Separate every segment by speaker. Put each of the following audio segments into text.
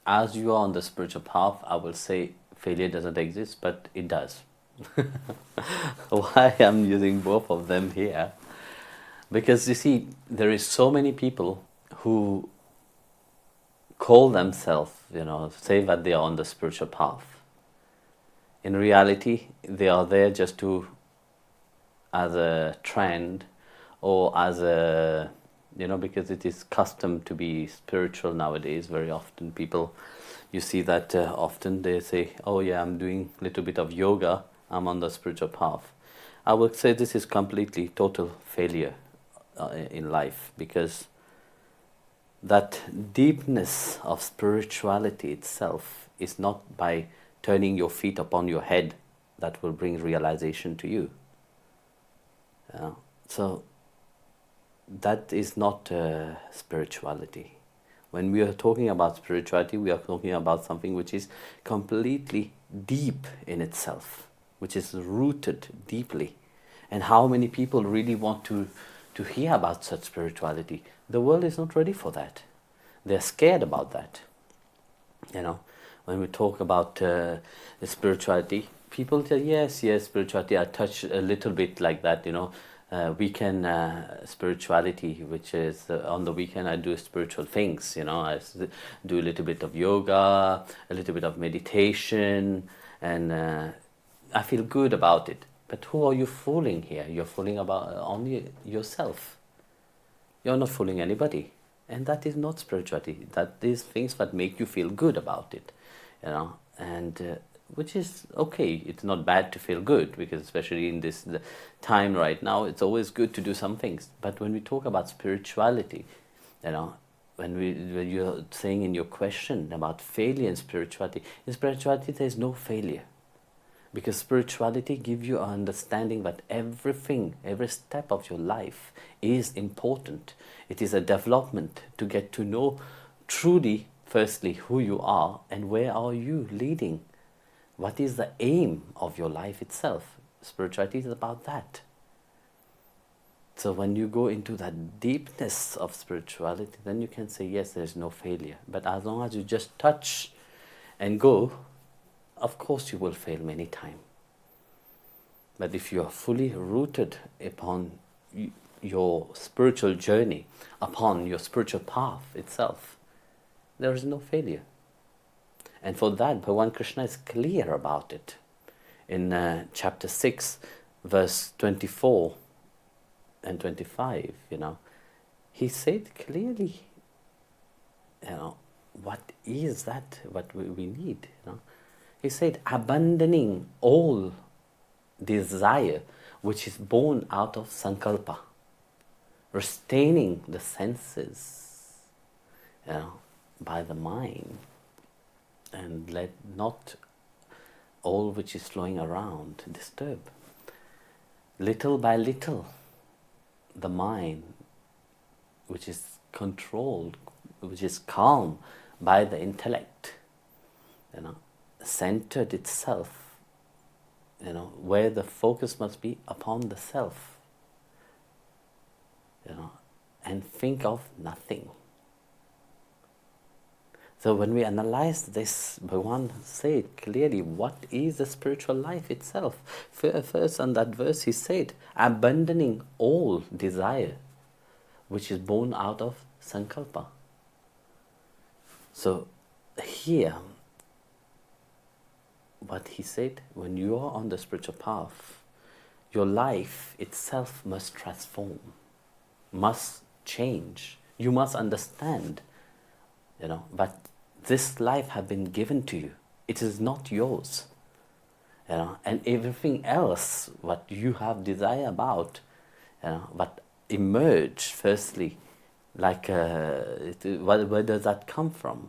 Speaker 1: as you are on the spiritual path, I will say failure doesn't exist, but it does. Why I'm using both of them here? Because you see, there is so many people who call themselves, say that they are on the spiritual path. In reality, they are there just to, as a trend, or as a, because it is custom to be spiritual nowadays. Very often people, you see that often they say, oh yeah, I'm doing a little bit of yoga, I'm on the spiritual path. I would say this is completely total failure in life, because that deepness of spirituality itself is not by turning your feet upon your head that will bring realization to you. So that is not spirituality. When we are talking about spirituality, we are talking about something which is completely deep in itself, which is rooted deeply. And how many people really want to hear about such spirituality? The world is not ready for that. They're scared about that. When we talk about the spirituality, people say, yes, spirituality, I touch a little bit like that, weekend spirituality, which is on the weekend I do spiritual things, I do a little bit of yoga, a little bit of meditation, and I feel good about it. But who are you fooling here? You're fooling about only yourself. You're not fooling anybody. And that is not spirituality. That is things that make you feel good about it, and which is okay. It's not bad to feel good, because especially in this time right now, it's always good to do some things. But when we talk about spirituality, when you're saying in your question about failure in spirituality there is no failure. Because spirituality gives you an understanding that everything, every step of your life is important. It is a development to get to know truly, firstly, who you are and where are you leading. What is the aim of your life itself? Spirituality is about that. So when you go into that deepness of spirituality, then you can say, yes, there is no failure. But as long as you just touch and go, of course you will fail many times. But if you are fully rooted upon your spiritual journey, upon your spiritual path itself, there is no failure. And for that, Bhagavan Krishna is clear about it. In chapter 6, verse 24 and 25, he said clearly, what is that, what we need, He said, abandoning all desire which is born out of sankalpa, restraining the senses, by the mind, and let not all which is flowing around disturb. Little by little, the mind, which is controlled, which is calm by the intellect, centered itself, where the focus must be upon the self, and think of nothing. So when we analyze this, Bhagavan said clearly what is the spiritual life itself. First on that verse he said, abandoning all desire which is born out of sankalpa. So here, what he said, when you are on the spiritual path, your life itself must transform, must change. You must understand, but this life has been given to you. It is not yours. And everything else, what you have desire about, what emerge firstly, like where does that come from?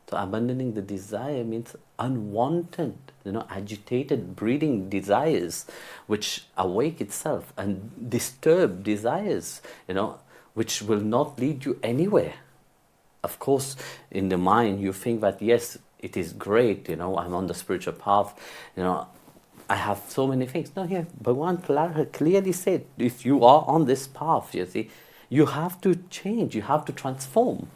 Speaker 1: So abandoning the desire means unwanted, agitated, breeding desires which awake itself, and disturb desires, which will not lead you anywhere. Of course, in the mind you think that yes, it is great, I'm on the spiritual path, I have so many things. No, here, Bhagavan clearly said, if you are on this path, you see, you have to change, you have to transform.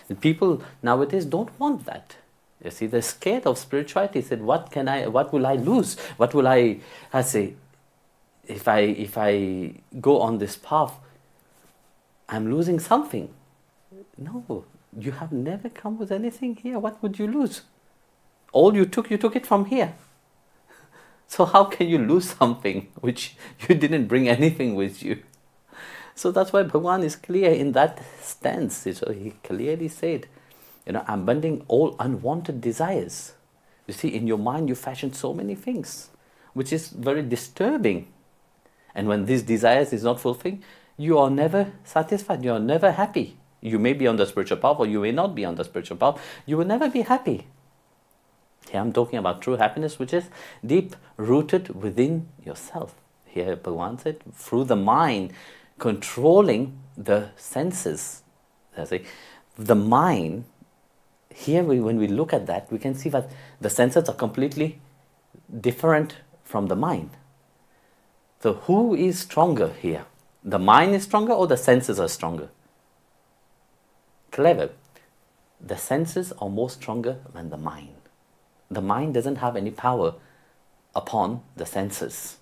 Speaker 1: And people nowadays don't want that. You see, they're scared of spirituality. They said, what will I lose? What will I say, if I go on this path, I'm losing something. No, you have never come with anything here. What would you lose? All you took it from here. So how can you lose something which you didn't bring anything with you? So that's why Bhagavan is clear in that stance. So he clearly said, abandoning all unwanted desires. You see, in your mind you fashion so many things, which is very disturbing. And when these desires is not fulfilled, you are never satisfied, you are never happy. You may be on the spiritual path or you may not be on the spiritual path. You will never be happy. Here I'm talking about true happiness, which is deep rooted within yourself. Here Bhagavan said, through the mind controlling the senses. The mind, here when we look at that, we can see that the senses are completely different from the mind. So who is stronger here? The mind is stronger or the senses are stronger? Clever. The senses are more stronger than the mind. The mind doesn't have any power upon the senses.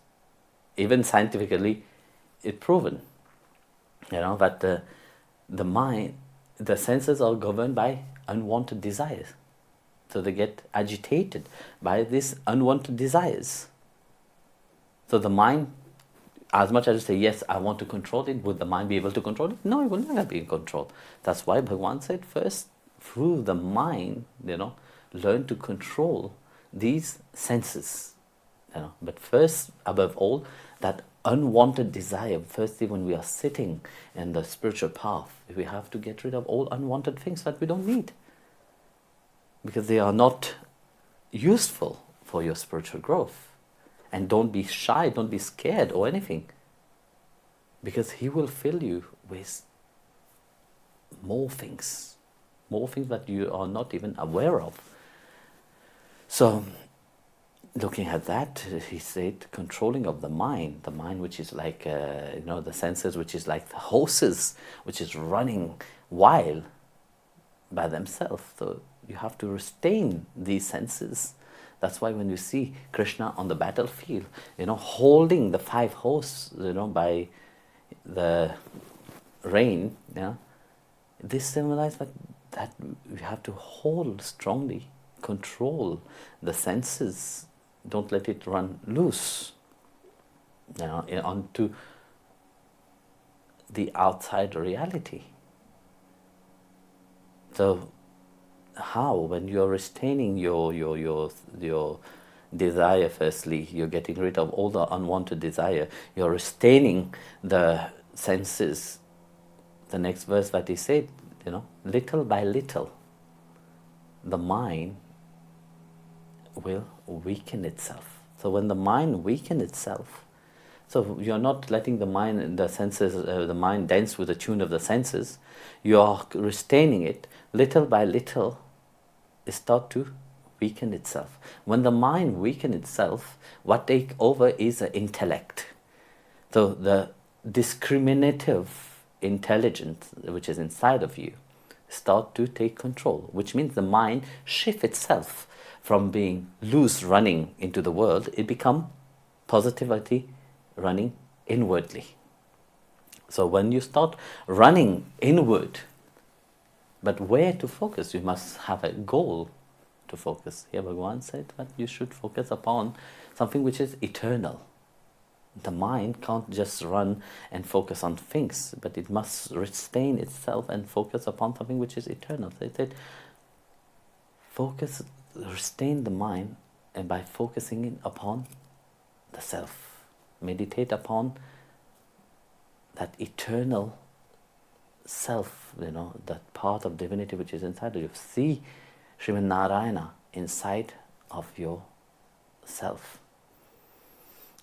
Speaker 1: Even scientifically, it's proven. That the mind, the senses are governed by unwanted desires. So they get agitated by these unwanted desires. So the mind, as much as you say, yes, I want to control it, would the mind be able to control it? No, it will never be in control. That's why Bhagavan said first, through the mind, learn to control these senses. But first, above all, that unwanted desire. Firstly, when we are sitting in the spiritual path, we have to get rid of all unwanted things that we don't need, because they are not useful for your spiritual growth. And don't be shy, don't be scared or anything, because he will fill you with more things that you are not even aware of. So looking at that, he said, controlling of the mind which is like, the senses, which is like the horses, which is running wild by themselves. So you have to restrain these senses. That's why when you see Krishna on the battlefield, holding the 5 horses, by the rein, this symbolizes that we have to hold strongly, control the senses. Don't let it run loose onto the outside reality. So how, when you're restraining your desire, firstly, you're getting rid of all the unwanted desire, you're restraining the senses. The next verse that he said, little by little, the mind will weaken itself. So when the mind weakens itself, so you're not letting the mind, the senses, the mind dance with the tune of the senses, you are restraining it. Little by little, it starts to weaken itself. When the mind weakens itself, what takes over is the intellect. So the discriminative intelligence which is inside of you start to take control, which means the mind shifts itself from being loose running into the world, it becomes positivity running inwardly. So when you start running inward, but where to focus? You must have a goal to focus. Here Bhagavan said that you should focus upon something which is eternal. The mind can't just run and focus on things, but it must restrain itself and focus upon something which is eternal. So it said, restrain the mind, and by focusing it upon the self. Meditate upon that eternal self, that part of divinity which is inside of you. See Srimad Narayana inside of your self.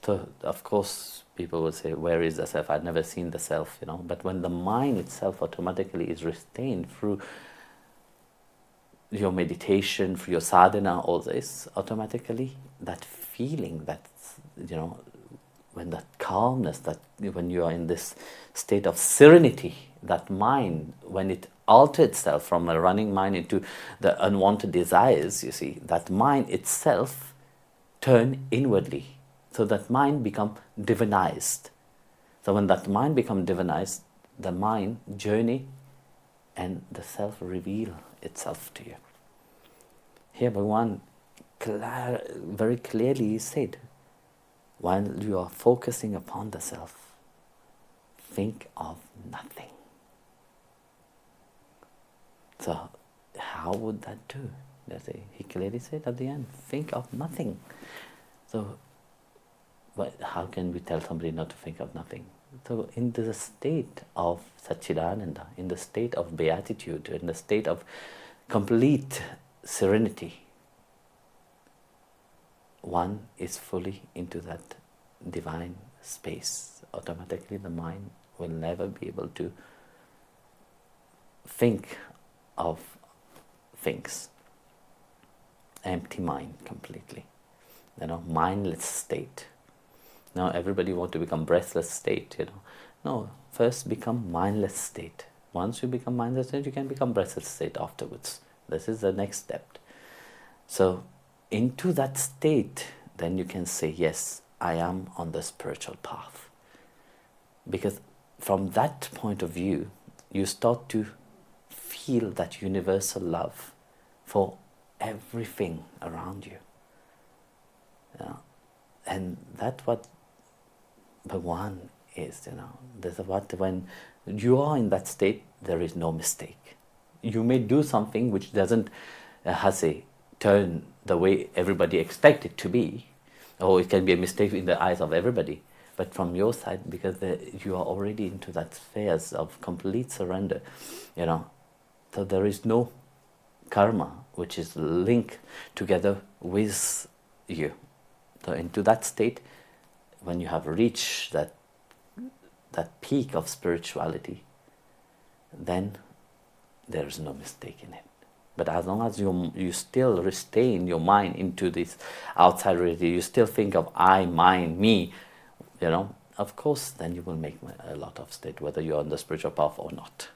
Speaker 1: So, of course, people will say, where is the self? I've never seen the self, But when the mind itself automatically is restrained through your meditation, through your sadhana, all this, automatically that feeling, that, when that calmness, that when you are in this state of serenity, that mind, when it alter itself from a running mind into the unwanted desires, you see, that mind itself turn inwardly. So that mind become divinized. So when that mind become divinized, the mind journey and the self reveal itself to you. Here Bhagavan very clearly said, while you are focusing upon the self, think of nothing. So how would that do? He clearly said at the end, think of nothing. So how can we tell somebody not to think of nothing? So in the state of Satchidananda, in the state of beatitude, in the state of complete serenity, one is fully into that divine space. Automatically the mind will never be able to think of things. Empty mind completely. Mindless state. Now everybody wants to become breathless state, No, first become mindless state. Once you become mindless state, you can become breathless state afterwards. This is the next step. So into that state, then you can say, yes, I am on the spiritual path. Because from that point of view, you start to feel that universal love for everything around you. And that's what Bhagavan is, That's what, when you are in that state, there is no mistake. You may do something which doesn't, turn the way everybody expects it to be, or it can be a mistake in the eyes of everybody. But from your side, because you are already into that phase of complete surrender, so there is no karma which is linked together with you. So into that state, when you have reached that peak of spirituality, then there is no mistake in it. But as long as you still retain your mind into this outside reality, you still think of I, mine, me, of course, then you will make a lot of state, whether you're on the spiritual path or not.